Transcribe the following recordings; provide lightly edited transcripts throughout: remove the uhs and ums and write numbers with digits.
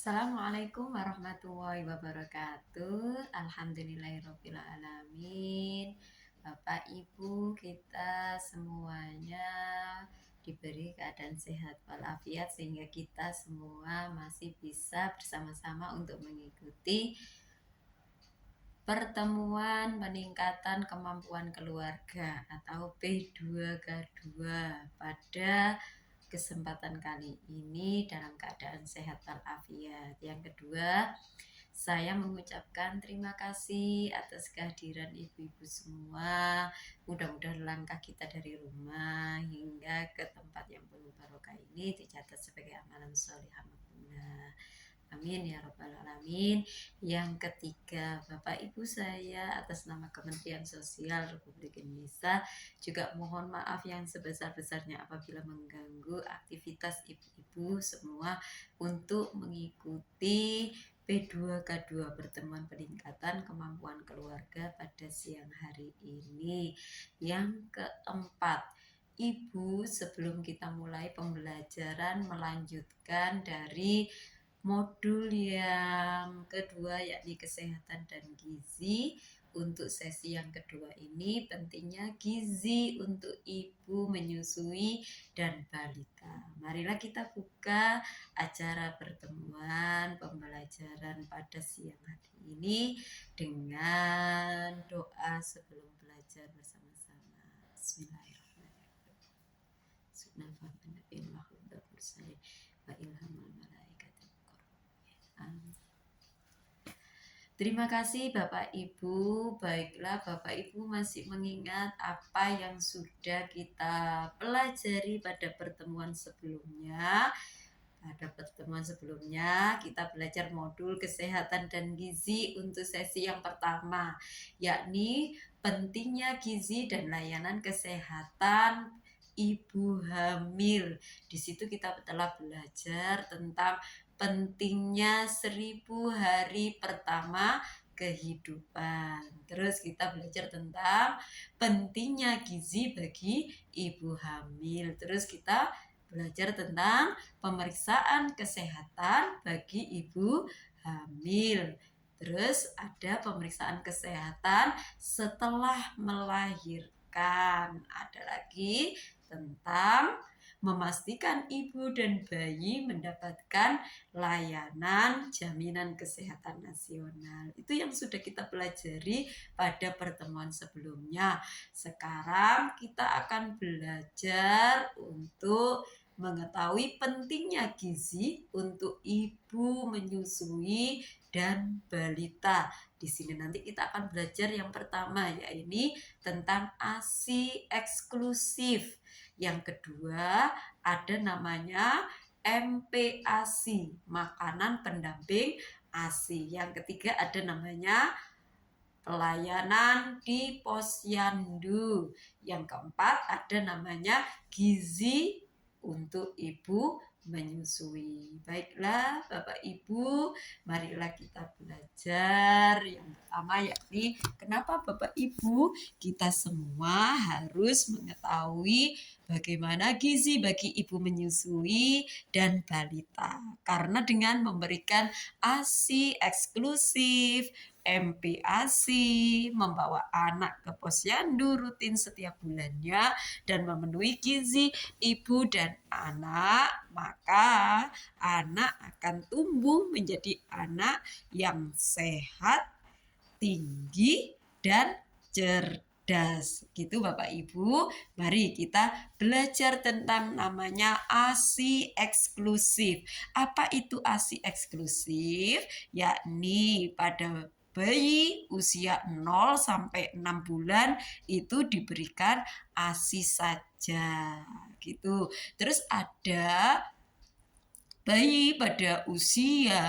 Assalamualaikum warahmatullahi wabarakatuh. Alhamdulillahirrabbilalamin. Bapak Ibu kita semuanya diberi keadaan sehat walafiat sehingga kita semua masih bisa bersama-sama untuk mengikuti pertemuan peningkatan kemampuan keluarga atau P2K2 pada kesempatan kali ini dalam keadaan sehat walafiat. Yang kedua, saya mengucapkan terima kasih atas kehadiran ibu-ibu semua. Mudah-mudahan langkah kita dari rumah hingga ke tempat yang penuh barokah ini dicatat sebagai amalan sholihah maghfurah. Amin ya Rabbal Alamin. Yang ketiga, Bapak Ibu saya atas nama Kementerian Sosial Republik Indonesia juga mohon maaf yang sebesar-besarnya apabila mengganggu aktivitas ibu-ibu semua untuk mengikuti P2K2 pertemuan peningkatan kemampuan keluarga pada siang hari ini. Yang keempat, Ibu sebelum kita mulai pembelajaran melanjutkan dari modul yang kedua yakni kesehatan dan gizi. Untuk sesi yang kedua ini pentingnya gizi untuk ibu menyusui dan balita. Marilah kita buka acara pertemuan pembelajaran pada siang hari ini dengan doa sebelum belajar bersama-sama. Bismillahirrahmanirrahim. Terima kasih Bapak Ibu. Baiklah Bapak Ibu masih mengingat apa yang sudah kita pelajari pada pertemuan sebelumnya. Pada pertemuan sebelumnya kita belajar modul kesehatan dan gizi untuk sesi yang pertama, yakni pentingnya gizi dan layanan kesehatan ibu hamil. Di situ kita telah belajar tentang pentingnya 1000 hari pertama kehidupan. Terus kita belajar tentang pentingnya gizi bagi ibu hamil. Terus kita belajar tentang pemeriksaan kesehatan bagi ibu hamil. Terus ada pemeriksaan kesehatan setelah melahirkan. Ada lagi tentang memastikan ibu dan bayi mendapatkan layanan jaminan kesehatan nasional. Itu yang sudah kita pelajari pada pertemuan sebelumnya. Sekarang kita akan belajar untuk mengetahui pentingnya gizi untuk ibu menyusui dan balita. Di sini nanti kita akan belajar yang pertama, yaitu tentang ASI eksklusif. Yang kedua ada namanya MPASI, makanan pendamping ASI. Yang ketiga ada namanya pelayanan di posyandu. Yang keempat ada namanya gizi untuk ibu menyusui. Baiklah Bapak Ibu, marilah kita belajar. Yang pertama yakni kenapa Bapak Ibu kita semua harus mengetahui bagaimana gizi bagi ibu menyusui dan balita. Karena dengan memberikan ASI eksklusif, MPASI, membawa anak ke posyandu rutin setiap bulannya dan memenuhi gizi ibu dan anak, maka anak akan tumbuh menjadi anak yang sehat, tinggi, dan cerdas. Gitu Bapak Ibu. Mari kita belajar tentang namanya ASI eksklusif. Apa itu ASI eksklusif? Yakni pada bayi usia 0 sampai 6 bulan itu diberikan ASI saja gitu. Terus ada bayi pada usia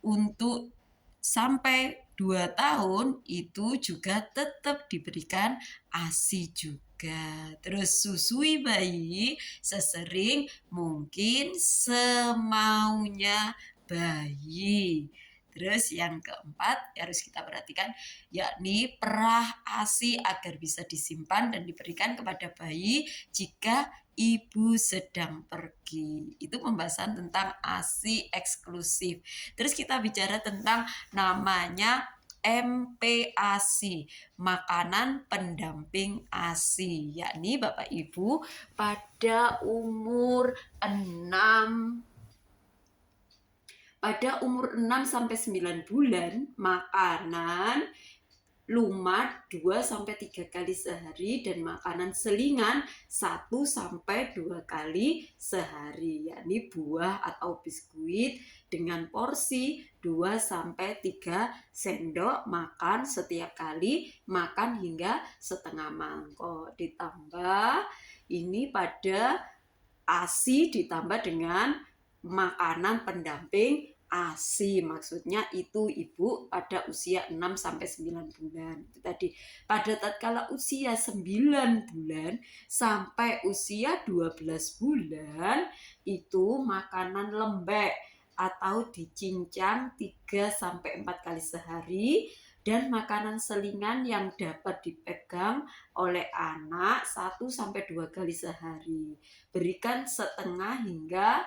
untuk sampai 2 tahun itu juga tetap diberikan ASI juga. Terus susui bayi sesering mungkin semaunya bayi. Terus yang keempat harus kita perhatikan yakni perah ASI agar bisa disimpan dan diberikan kepada bayi jika ibu sedang pergi. Itu pembahasan tentang ASI eksklusif. Terus kita bicara tentang namanya MPASI, makanan pendamping ASI, yakni Bapak Ibu pada umur 6 sampai 9 bulan makanan lumat 2-3 kali sehari dan makanan selingan 1-2 kali sehari, yakni buah atau biskuit dengan porsi 2-3 sendok makan setiap kali makan hingga setengah mangkok. Ditambah ini pada ASI ditambah dengan makanan pendamping ASI, maksudnya itu ibu pada usia 6-9 bulan. Itu tadi pada tatkala usia 9 bulan sampai usia 12 bulan itu makanan lembek atau dicincang 3-4 kali sehari dan makanan selingan yang dapat dipegang oleh anak 1-2 kali sehari. Berikan setengah hingga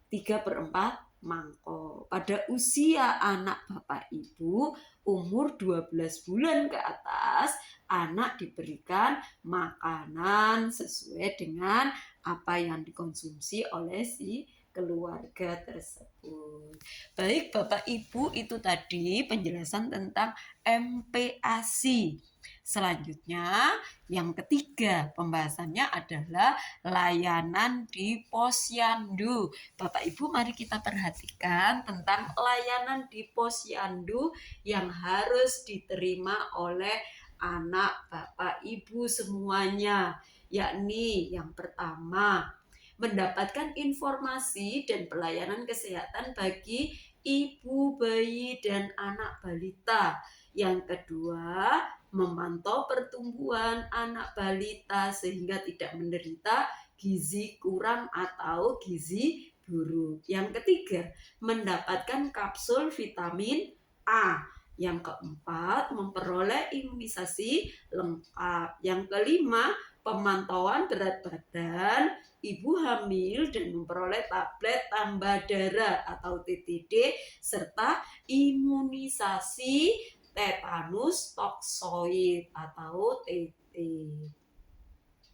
3/4 mangkok. Pada usia anak Bapak Ibu umur 12 bulan ke atas, anak diberikan makanan sesuai dengan apa yang dikonsumsi oleh si keluarga tersebut. Baik Bapak Ibu, itu tadi penjelasan tentang MPASI. Selanjutnya yang ketiga pembahasannya adalah layanan di posyandu. Bapak Ibu mari kita perhatikan tentang layanan di posyandu yang harus diterima oleh anak Bapak Ibu semuanya, yakni yang pertama mendapatkan informasi dan pelayanan kesehatan bagi ibu, bayi, dan anak balita. Yang kedua, memantau pertumbuhan anak balita sehingga tidak menderita gizi kurang atau gizi buruk. Yang ketiga, mendapatkan kapsul vitamin A. Yang keempat, memperoleh imunisasi lengkap. Yang kelima, pemantauan berat badan ibu hamil dan memperoleh tablet tambah darah atau TTD serta imunisasi tetanus toksoid atau TT.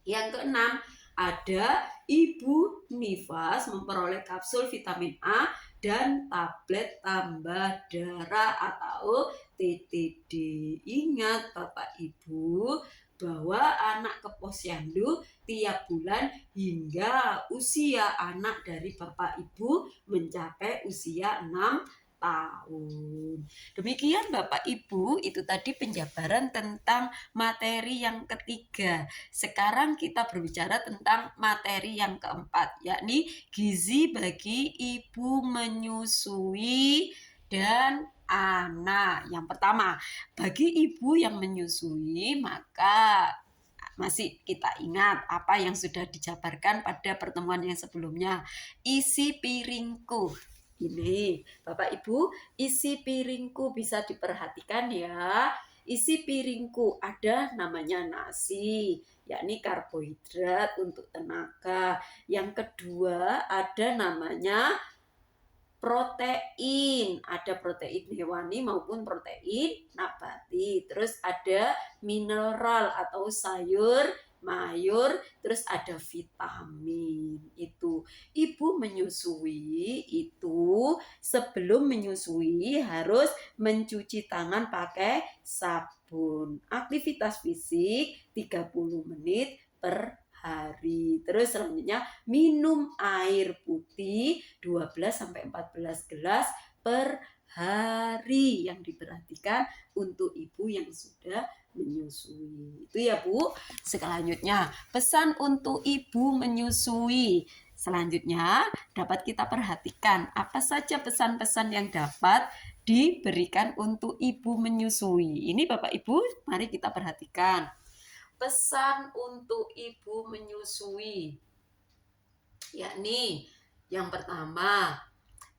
Yang keenam, ada ibu nifas memperoleh kapsul vitamin A dan tablet tambah darah atau TTD. Ingat Bapak Ibu bahwa anak ke posyandu tiap bulan hingga usia anak dari Bapak Ibu mencapai usia 6 tahun. Demikian Bapak Ibu, itu tadi penjabaran tentang materi yang ketiga. Sekarang kita berbicara tentang materi yang keempat, yakni gizi bagi ibu menyusui dan anak. Yang pertama, bagi ibu yang menyusui maka masih kita ingat apa yang sudah dijabarkan pada pertemuan yang sebelumnya. Isi piringku. Ini Bapak Ibu, isi piringku bisa diperhatikan ya. Isi piringku ada namanya nasi, yakni karbohidrat untuk tenaga. Yang kedua ada namanya protein, ada protein hewani maupun protein nabati. Terus ada mineral atau sayur mayur, terus ada vitamin. Itu ibu menyusui itu sebelum menyusui harus mencuci tangan pakai sabun. Aktivitas fisik 30 menit per hari. Terus selanjutnya minum air putih 12-14 gelas per hari yang diperhatikan untuk ibu yang sudah menyusui. Itu ya Bu. Selanjutnya, pesan untuk ibu menyusui. Selanjutnya, dapat kita perhatikan apa saja pesan-pesan yang dapat diberikan untuk ibu menyusui. Ini Bapak Ibu, mari kita perhatikan. Pesan untuk ibu menyusui, yakni yang pertama,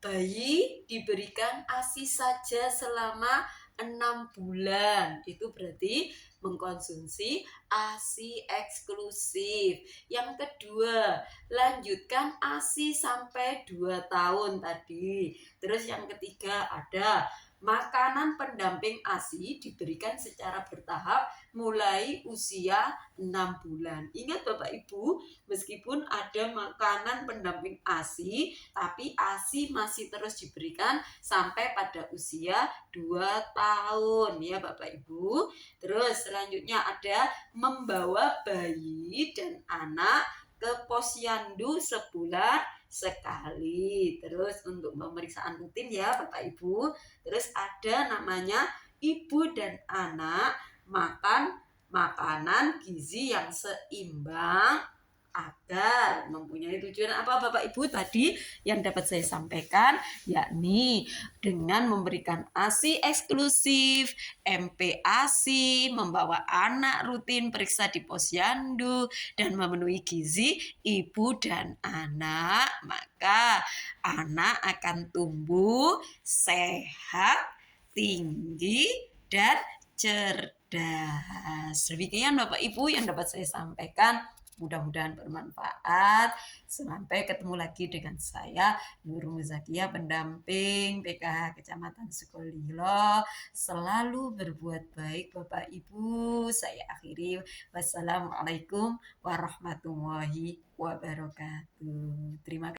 bayi diberikan ASI saja selama 6 bulan. Itu berarti mengkonsumsi ASI eksklusif. Yang kedua, lanjutkan ASI sampai 2 tahun tadi. Terus yang ketiga ada makanan pendamping ASI diberikan secara bertahap mulai usia 6 bulan. Ingat Bapak Ibu, meskipun ada makanan pendamping ASI, tapi ASI masih terus diberikan sampai pada usia 2 tahun ya Bapak Ibu. Terus selanjutnya ada membawa bayi dan anak ke posyandu sebulan sekali. Terus untuk pemeriksaan rutin ya Bapak Ibu. Terus ada namanya ibu dan anak makan makanan gizi yang seimbang agar mempunyai tujuan apa Bapak Ibu tadi yang dapat saya sampaikan, yakni dengan memberikan ASI eksklusif, MPASI, membawa anak rutin periksa di posyandu dan memenuhi gizi ibu dan anak, maka anak akan tumbuh sehat, tinggi dan cerdas. Demikian Bapak Ibu yang dapat saya sampaikan. Mudah-mudahan bermanfaat. Sampai ketemu lagi dengan saya Nurul Zakia, pendamping PKH Kecamatan Sukolilo. Selalu berbuat baik Bapak Ibu. Saya akhiri. Wassalamualaikum warahmatullahi wabarakatuh. Terima kasih.